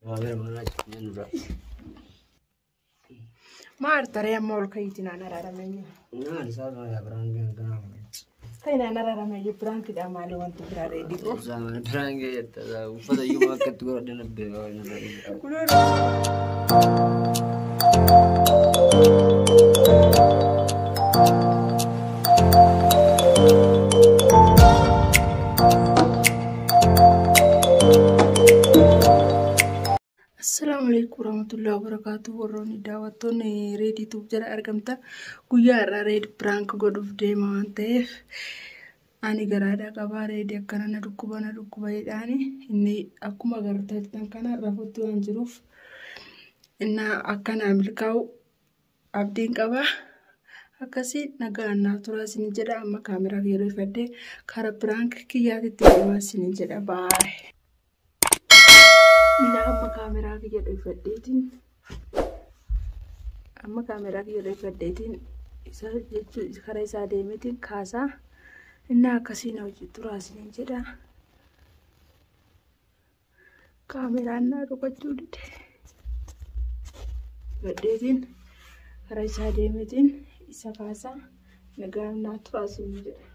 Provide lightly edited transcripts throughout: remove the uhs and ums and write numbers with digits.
Vabbè, ma non è Marta remol kaitina nararamenya. no, di solito è branche Kaina nararamenya prank da mali wantu brare di ko. Sama branche da ufada yuma kattu dana be Kuloro. Assalamualaikum warahmatullahi wabarakatuh. Warroonni daawwattoonni reedii tuub jala argamta. Guyyaa irraa reed prank godhuuf deema waan ta'eef ani garaadhaa qabaa reedii akkana na dhukkuba jedhaani inni akkuma agartan kana rafutti waan jiruuf inna akkana milkaa'u abdiin qabaa. Akkasii nagaan naaf turaa isin jedha amma kaameraa yeroo ifadhee kara prank kiyyaatitti deemaa isin jedha baay. Amma kaameraa kiyya fedheetiin isa jechuun karaa isaa deemeetiin kaasaa inni akkasiin hojii turaa isin jedha. Kaameraan naa dhokachuu dide fedheetiin karaa isaa deemeetiin isa kaasaa nagaan naa turaa isin jedha.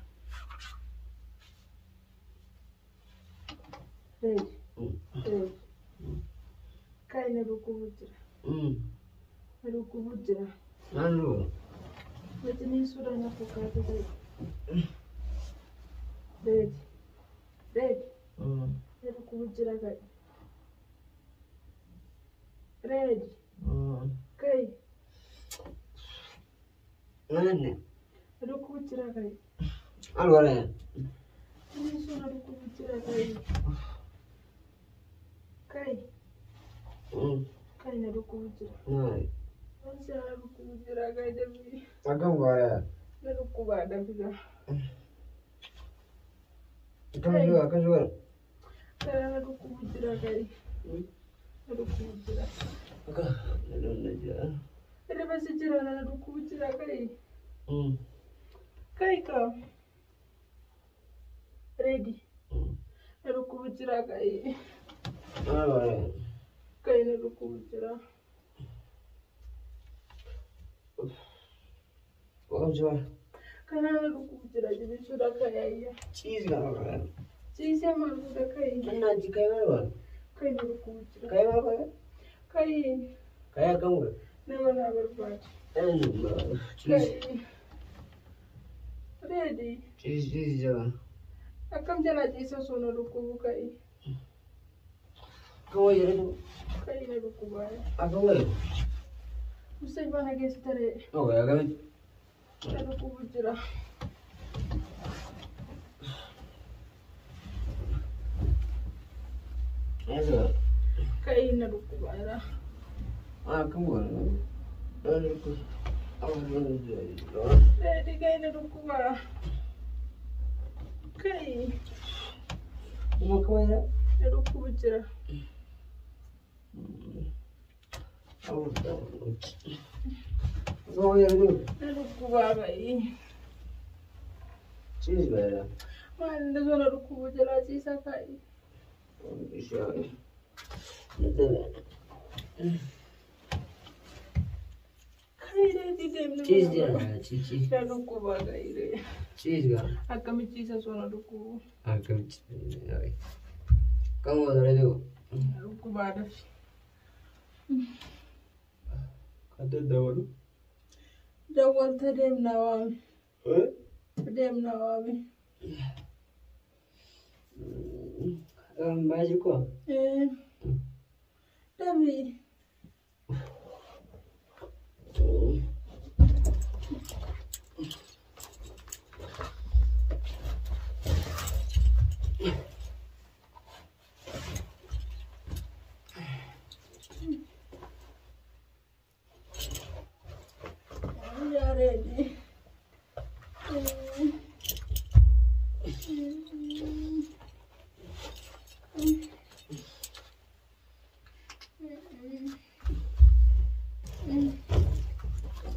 Kaina rukubujira. Rukubujira. Nanu. Wetini sura na kukata dai. Red. Rukubujira kai. Red. Kai. Nani? Rukubujira kai. Allora. Wetini sura rukubujira kai. Kai. Kai na rukubujira. Nai. Wansa rukubujira kai dabi. Agam gaya. Na rukuba dabi ga. Kamu juga. Kai na rukubujira kai. Na rukubujira. Aga, nana aja. Ada masih jira na rukubujira kai. Kai ka. Ready. Na rukubujira kai. Allora. Kai na rukubujira. Kamu juga. Kai na rukubujira jadi sudah kai ya. Cheese kan? Cheese sama sudah kai. Nana jika mana? Kai na rukubujira. Kayak apa? Kai. Kayak kamu? Nama na berbuat. Cheese. Kai. Ready. Cheese jangan. Akam jana cheese sono rukubu kai. Kamu jadi tu? Kai na rukuba. Aku nggak. Usai bana gestare. Oh ya kan? Na rukubujira. Eso. Kai na rukuba era. Kamu kan? Aku. Ready kai na rukuba. Kai. Mau kemana? Na rukubujira. Kamu yang tu? Na rukuba kai. Cheese berapa? Man da zo na rukubujira cheese kai. Bisa. Kai ready dem na. Cheese jangan. Cheese. Na rukuba kai re. Cheese kan? Akam cheese sono rukubu. Kamu. Kamu ada tu? Na rukuba da. Kata dawar. Dawar ta dem na wa. Dem na wa mi. Baju ko? Dabi. Ya ready.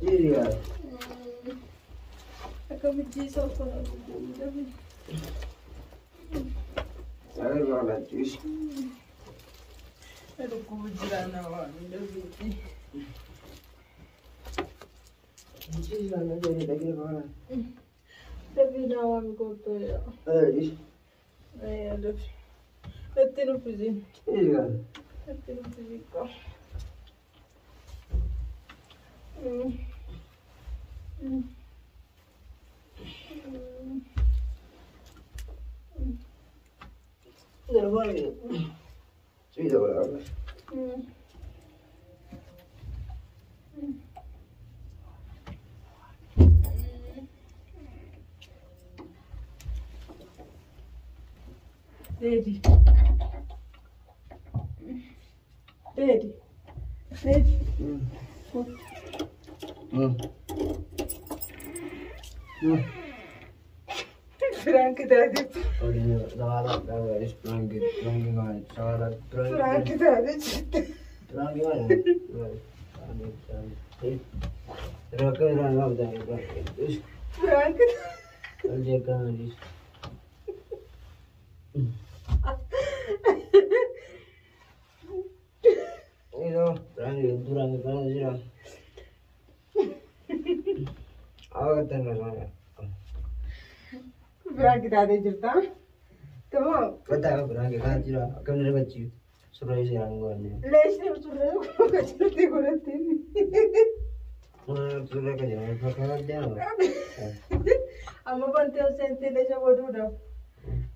Iya. Akam cheese sono rukubu dabi. Saya jualan cheese. Dhukkuba jiraana waan dhabeeti. Dabiina waan qophee. Dabi. Itti nuffisiin. Itti nuffisiin qaba. Ready. Frank daddy. Zavala is Frank on. Frank daddy. Frank. Frank daddy jirta. Tamam. बताओ Frank कहाँ जिरा कब मेरे बच्ची सुराई से आऊँगा नहीं Leşne uçuruyor. Kaçırdı görüntü. सुराई का जिरा कहाँ जाऊँ Ama ben te sentele já vou dar.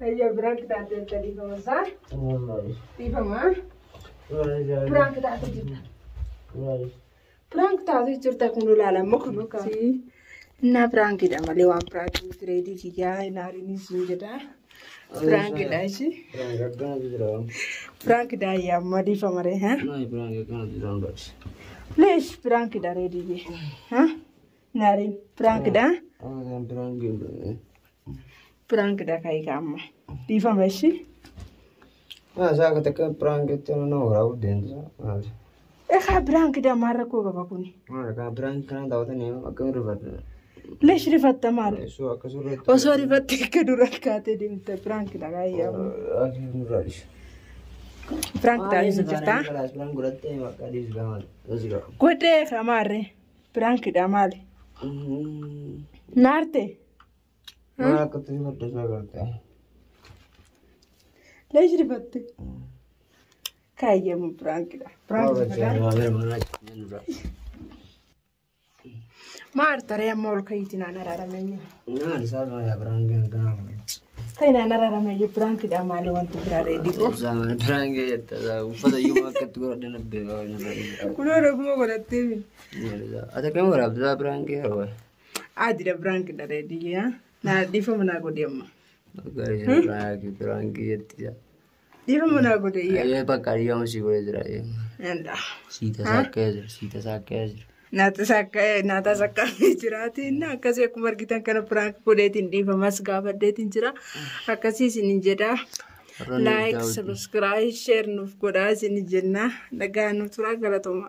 Aí é branco da tenta de começar. Tipo, mas branco da tenta. Branco da tenta com o lala moco no carro. Na branco da maleu a prato trade de já na inicio da. Branco da sim. Branco da ya madi famare, ha? नहीं Frank कहाँ जिरा बस Lesh branco da ready de. Ha? Nari branco da. Frank da kai gamma. Di famare sim. Saya kata Frank itu nora udah Eka branco da marra ko ga bakuni. Kan Frank kan tahu tuh nih akan ribet Lesh rifatta maru. so aku suruh O so rifatte che durante di te Frank da kai ya. Frank da jirta. Frank gulat teh maka di zaman Zero Kote kamare. Frank da male. Narte. Nah aku tuh betul करते हैं Lesh rifatte. Kai ya mu Frank da. Frank da. Marta re amol kai tina narara menye. Nah di sana ya Frank kan Kai na narara menye Frank da male wantu brare di go. zaman Frank ya tahu pada juga ketua dan lebih Kuno ro kuma golate. ada kamu berapa Frank ya Adira Frank da re di ya. Na di fa mana go demma. Frank ya tidak Di fa mana go de ya. ya pak kali yang masih boleh jerai Anda. sita sakit Nata sakka jirati na akase kumar gitan kana prank kodetin di famas gabadetin jira akasi sinin jeda like subscribe share nuf koda sinin jenna daga nutura galatoma